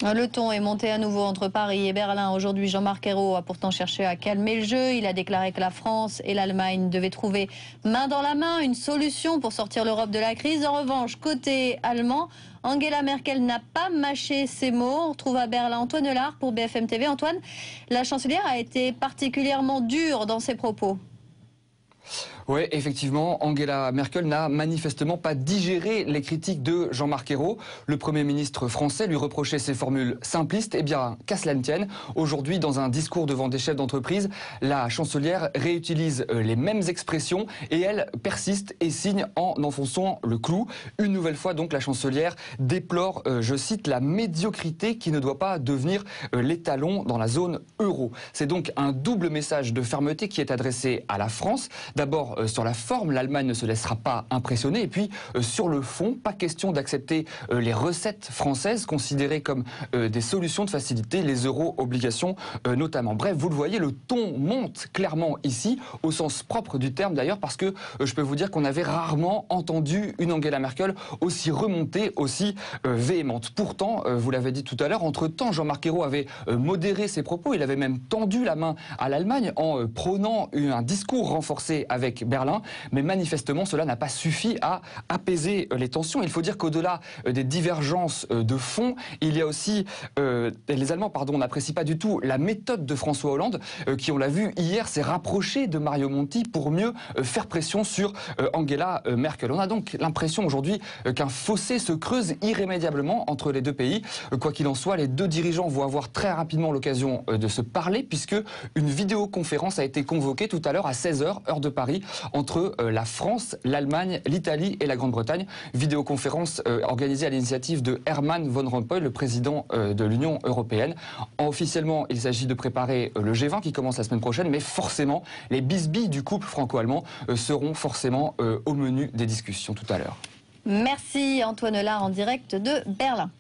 Le ton est monté à nouveau entre Paris et Berlin. Aujourd'hui, Jean-Marc Ayrault a pourtant cherché à calmer le jeu. Il a déclaré que la France et l'Allemagne devaient trouver main dans la main une solution pour sortir l'Europe de la crise. En revanche, côté allemand, Angela Merkel n'a pas mâché ses mots. On retrouve à Berlin Antoine Delard pour BFM TV. Antoine, la chancelière a été particulièrement dure dans ses propos. Oui, effectivement, Angela Merkel n'a manifestement pas digéré les critiques de Jean-Marc Ayrault. Le Premier ministre français lui reprochait ses formules simplistes. Eh bien, qu'à cela ne tienne, aujourd'hui, dans un discours devant des chefs d'entreprise, la chancelière réutilise les mêmes expressions et elle persiste et signe en enfonçant le clou. Une nouvelle fois, donc, la chancelière déplore, je cite, la médiocrité qui ne doit pas devenir l'étalon dans la zone euro. C'est donc un double message de fermeté qui est adressé à la France. D'abord, sur la forme, l'Allemagne ne se laissera pas impressionner. Et puis, sur le fond, pas question d'accepter les recettes françaises considérées comme des solutions de facilité, les euro-obligations notamment. Bref, vous le voyez, le ton monte clairement ici, au sens propre du terme d'ailleurs, parce que je peux vous dire qu'on avait rarement entendu une Angela Merkel aussi remontée, aussi véhémente. Pourtant, vous l'avez dit tout à l'heure, entre-temps, Jean-Marc Ayrault avait modéré ses propos. Il avait même tendu la main à l'Allemagne en prônant un discours renforcé avec Berlin, mais manifestement cela n'a pas suffi à apaiser les tensions. Il faut dire qu'au-delà des divergences de fond, il y a aussi les Allemands n'apprécient pas du tout la méthode de François Hollande qui, on l'a vu hier, s'est rapproché de Mario Monti pour mieux faire pression sur Angela Merkel. On a donc l'impression aujourd'hui qu'un fossé se creuse irrémédiablement entre les deux pays. Quoi qu'il en soit, les deux dirigeants vont avoir très rapidement l'occasion de se parler puisque une vidéoconférence a été convoquée tout à l'heure à 16h, heure de Paris, entre la France, l'Allemagne, l'Italie et la Grande-Bretagne. Vidéoconférence organisée à l'initiative de Herman Van Rompuy, le président de l'Union européenne. Officiellement, il s'agit de préparer le G20 qui commence la semaine prochaine, mais forcément, les bisbilles du couple franco-allemand seront forcément au menu des discussions tout à l'heure. Merci Antoine Delard en direct de Berlin.